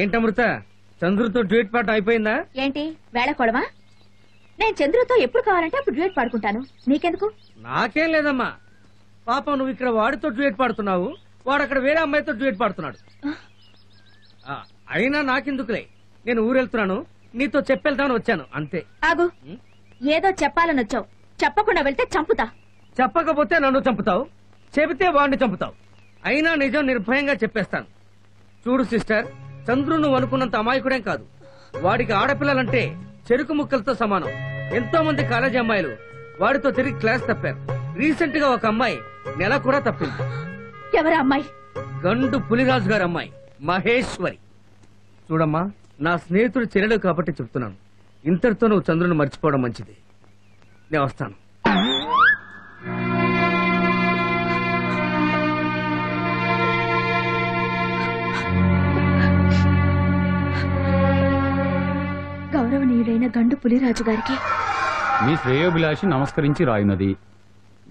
ఏంటమృత, చంద్రుతో duet పాట అయిపోయిందా? ఏంటి వేళకోడమా? నేను చంద్రుతో ఎప్పుడు కావాలంటే అప్పుడు డ్యూట్ పాడుకుంటాను, నీకెందుకు? నాకేం లేదమ్మా. పాపం నువ్వు ఇక్కడ వాడితో డ్యూట్ పాడుతున్నావు, వాడు అక్కడ వేరే అమ్మాయితో డ్యూట్ పాడుతున్నాడు. అయినా నాకెందుకులే, నేను ఊరెళ్తున్నాను, నీతో చెప్పెళ్తామని వచ్చాను అంతే. ఆగు, ఏదో చెప్పాలని వచ్చావు, చెప్పకుండా వెళ్తే చంపుతా. చెప్పకపోతే నన్ను చంపుతావు, చెబితే వాడిని చంపుతావు. అయినా నిజం నిర్భయంగా చెప్పేస్తాను. చూడు సిస్టర్, చంద్రు నువ్వు అనుకున్నంత అమాయకుడేం కాదు. వాడికి ఆడపిల్లలంటే చెరుకు ముక్కలతో సమానం. ఎంతో మంది కాలేజీ అమ్మాయిలు వాడితో తిరిగి క్లాస్ తప్పారు. రీసెంట్ గా ఒక అమ్మాయి నెల కూడా తప్పింది. ఎవరా అమ్మాయి? గండు పులిరాజు గారి అమ్మాయి మహేశ్వరి. చూడమ్మా, నా స్నేహితుడు చెల్లెలు కాబట్టి చెప్తున్నాను, ఇంతటితో నువ్వు చంద్రుని మర్చిపోవడం మంచిది. నేను వస్తాను. గౌరవనీయుడైన గండు పులిరాజు గారికి మీ శ్రేయోభిలాషి నమస్కరించి రాయున్నది.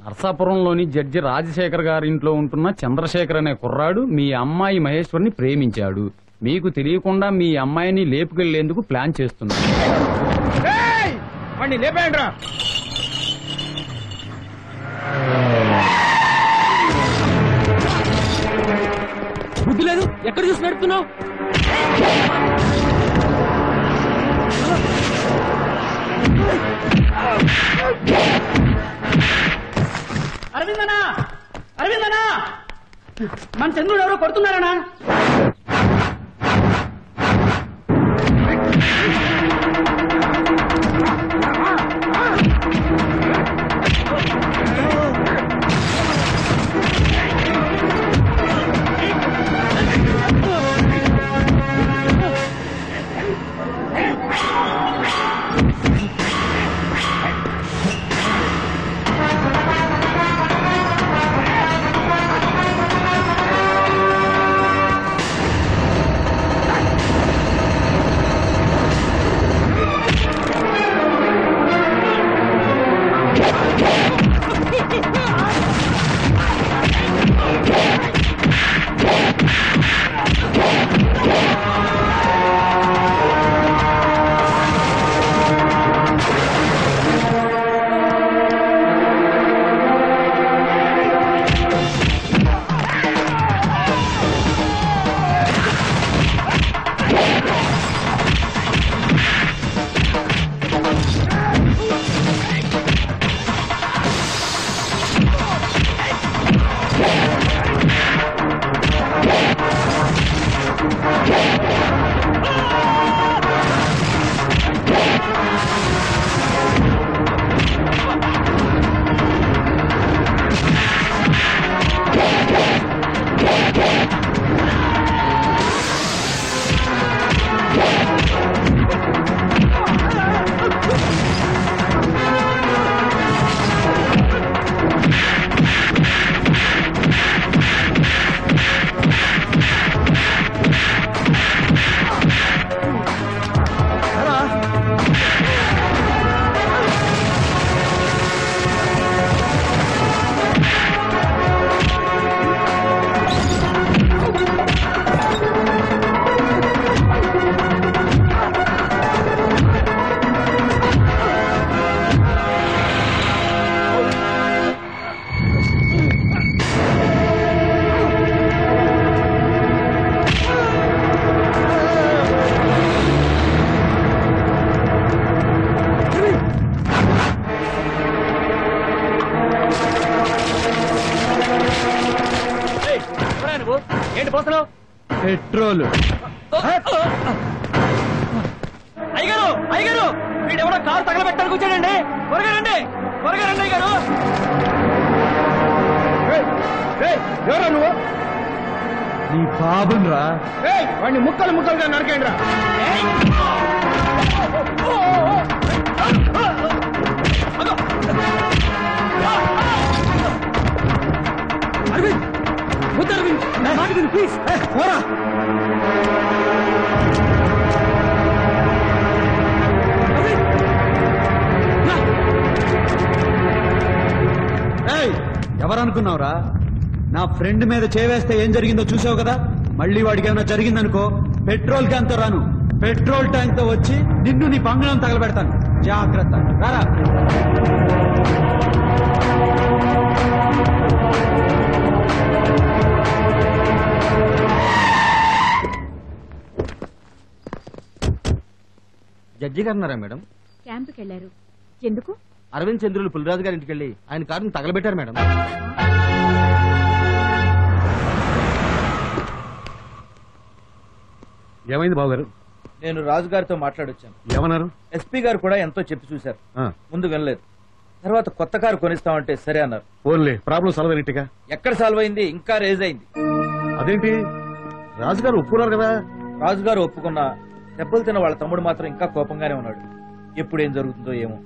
నర్సాపురంలోని జడ్జి రాజశేఖర్ గారి ఇంట్లో ఉంటున్న చంద్రశేఖర్ అనే కుర్రాడు మీ అమ్మాయి మహేశ్వరిని ప్రేమించాడు. మీకు తెలియకుండా మీ అమ్మాయిని లేపుకెళ్లేందుకు ప్లాన్ చేస్తున్నాడు. బుద్ధి లేదు, ఎక్కడ చూసి నడుపుతున్నావు? అరవిందనా, అరవిందనా, మన చంద్రుడు ఎవరో కొడుతున్నారనా? పెట్రోల్. అయ్యగారు, అయ్యగారు, వీడెవడో కారు తగలబెట్టడానికి వచ్చాడండి. త్వరగా రండి, త్వరగా రండి అయ్యగారు. ఎవరా నువ్వు? నీ బాబున్ రా. వాడిని ముక్కలు ముక్కలుగా నరకండి రా. అరవింద్, వద్దు అరవింద్, నా మాట విను ప్లీజ్. పోరా. ఎవరనుకున్నావురా? నా ఫ్రెండ్ మీద చేవేస్తే ఏం జరిగిందో చూసావు కదా. మళ్ళీ వాడికి ఏమైనా జరిగిందనుకో పెట్రోల్ క్యాన్ తో రాను, పెట్రోల్ ట్యాంక్ తో వచ్చి నిన్ను నీ బంగ్లాను తగలబెడతాను. జాగ్రత్త, రారా. జడ్జి గారు ఉన్నారా మేడం? క్యాంపుకి వెళ్ళారు. ఎందుకు? అరవింద్ చంద్రులు పులిరాజు గారి ఇంటికి వెళ్ళి ఆయన కారుని తగలబెట్టారు మేడం. ఏమైంది బావగారు? నేను రాజు గారితో మాట్లాడొచ్చాను. ఏమన్నారు? ఎస్పీ గారు కూడా ఎంతో చెప్పి చూశారు. ముందు వినలేదు. తర్వాత కొత్త కారు కొనిస్తామంటే సరే అన్నారు. ఓన్లీ ప్రాబ్లం సాల్వ్ అయినట్టుగా. ఎక్కడ సాల్వ్ అయింది? ఇంకా రేజ్ అయింది. అదేంటి, రాజుగారు ఒప్పుకున్నారు కదా? రాజుగారు ఒప్పుకున్నా దెబ్బలు తిన్న వాళ్ళ తమ్ముడు మాత్రం ఇంకా కోపంగానే ఉన్నాడు. ఎప్పుడు ఏం జరుగుతుందో ఏమో.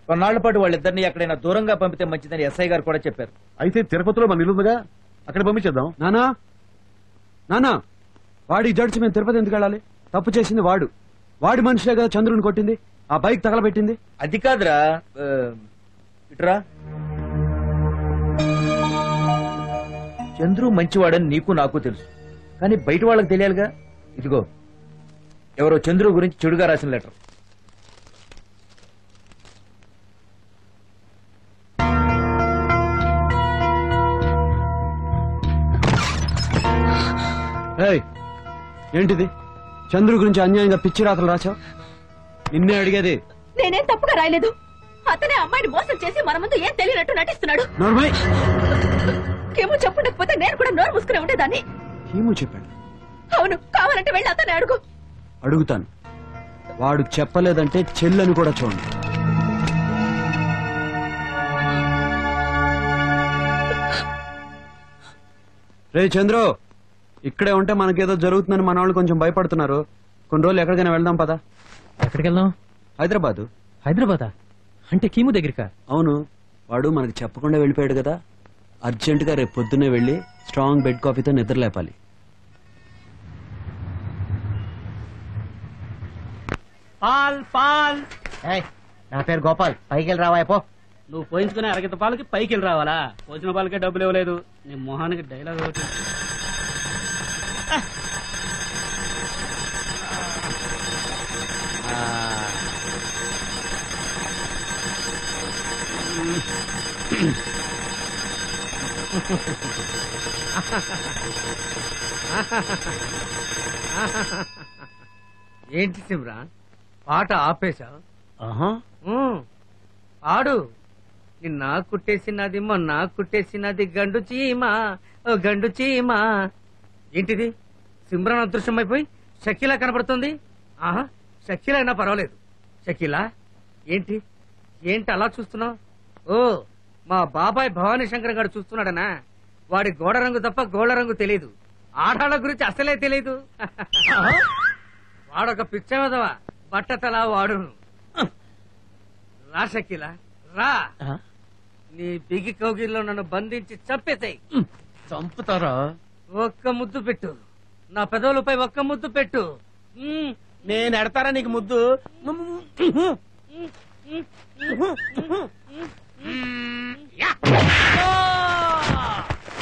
కొన్నాళ్ల పాటు వాళ్ళిద్దరినీ ఎక్కడైనా దూరంగా పంపితే మంచిదని ఎస్ఐ గారు కూడా చెప్పారు. అయితే తిరుపతిలో మన ఇల్లుందిగా, అక్కడ పంపించేద్దాం. నానా నానా, వాడికి జడ్చి మేము తిరుపతి ఎందుకు వెళ్ళాలి? తప్పు చేసింది వాడు. వాడి మనిషిలే కదా చంద్రుని కొట్టింది, ఆ బైక్ తగలబెట్టింది. అది కాదురా, ఇట్రా. చంద్రు మంచివాడని నీకు నాకు తెలుసు, కానీ బయట వాళ్ళకి తెలియాలిగా. ఇదిగో ఎవరో చంద్రు గురించి చెడుగా రాసిన లెటర్. ఏయ్, ఏంటిది? చంద్రు గురించి అన్యాయంగా పిచ్చి రాతలు రాచావు? నిన్నే అడిగేది. నేనేం తప్పుగా రాయలేదు. అతనే అమ్మాయిని మోసం చేసి మన ముందు ఏం తెలియనట్టు నటిస్తున్నాడు. నోర్మై, ఏమో చెప్పుండకపోతే నేను కూడా నోరు మూసుకునే ఉండేదాన్ని. ఏమో చెప్పాడు. అవును, కావాలంటే వెళ్ళి అతనే అడుగు. అడుగుతాను. వాడు చెప్పలేదంటే చెల్లని కూడా చూడండి. రే చంద్రు, ఇక్కడే ఉంటే మనకేదో జరుగుతుందని మన వాళ్ళు కొంచెం భయపడుతున్నారు. కొన్ని రోజులు ఎక్కడికైనా వెళ్దాం పదా. ఎక్కడికి వెళ్దాం? హైదరాబాదు. హైదరాబాదా? అంటే కీము దగ్గరికా? అవును, వాడు మనకి చెప్పకుండా వెళ్ళిపోయాడు కదా. అర్జెంట్ గా రేపు పొద్దున్నే వెళ్లి స్ట్రాంగ్ బెడ్ కాఫీతో నిద్ర లేపాలి. పాల్ పాల్. నా పేరు గోపాల్, పైకి వెళ్ళి రావా పో. నువ్వు పోయించుకునే అరగత పాలకి పైకి వెళ్ళి రావాలా? పోసిన పాలకే డబ్బులు ఇవ్వలేదు. నీ మొహానికి డైలాగ్ ఒకటి. ఏంటి సిమ్రాన్, పాట ఆపేశావు? పాడు. నిన్న కుట్టేసినది మొన్న కుట్టేసినది గండు చీమా, ఓ గండు చీమా. ఏంటిది? సిమ్రాన్ అదృశ్యమైపోయి షకీలా కనబడుతుంది. ఆహా, షకీలా అయినా పర్వాలేదు. షకీలా, ఏంటి ఏంటి అలా చూస్తున్నావు? ఓ, మా బాబాయ్ భవానీ శంకర్ గారు చూస్తున్నాడనా? వాడి గోడ రంగు తప్ప గోడ రంగు తెలీదు. ఆడాళ్ళ గురించి అసలే తెలీదు. వాడొక పిచ్చవదవా, బట్టతలా వాడును. రా షకీలా, రా. నీ బిగి కౌగిల్లో నన్ను బంధించి చంపేసాయి. చంపుతారా? ఒక్క ముద్దు పెట్టు, నా పెదవులపై ఒక్క ముద్దు పెట్టు. నేను ఎడతారా నీకు ముద్దు?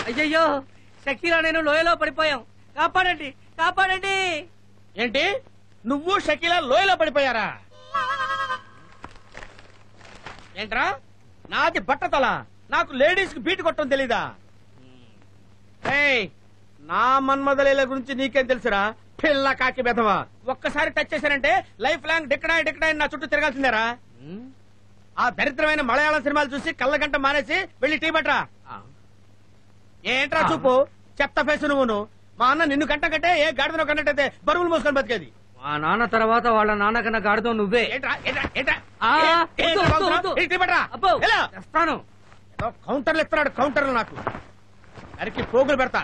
అయ్యయ్యో, షకీలా నేను లోయలో పడిపోయాం. కాపాడండి, కాపాడండి. ఏంటి, నువ్వు షకీలా లోయలో పడిపోయారా? ఏంట్రా, నాది బట్టతల, నాకు లేడీస్ కి బీట్ కొట్టడం తెలీదా? ఏయ్, నా మన్మదలీల గురించి నీకేం తెలుసురా పిల్ల కాకి బెదవా? ఒక్కసారి టచ్ చేశానంటే లైఫ్ లాంగ్ డిక్కడాయి డిక్కడాయి నా చుట్టూ తిరగాల్సిందేరా. ఆ దరిద్రమైన మలయాళం సినిమాలు చూసి కళ్ళగంట మానేసి వెళ్ళి టీ పట్రా. ఏంట్రా చూపు, చెత్త ఫేసు నువ్వును. మా అన్న నిన్ను కంట కంటే ఏ గాడిదనో కన్నట్టయితే బరువులు మోసుకొని బతికేది. మా నాన్న తర్వాత వాళ్ళ నాన్నకన్నా గాడితో నువ్వే. ఏంట్రా ఏంట్రా ఏంట్రా? టీ పట్రా. చేస్తాను. కౌంటర్లు ఇస్తున్నాడు, కౌంటర్లు నాకు నరికి పోగులు పెడతా.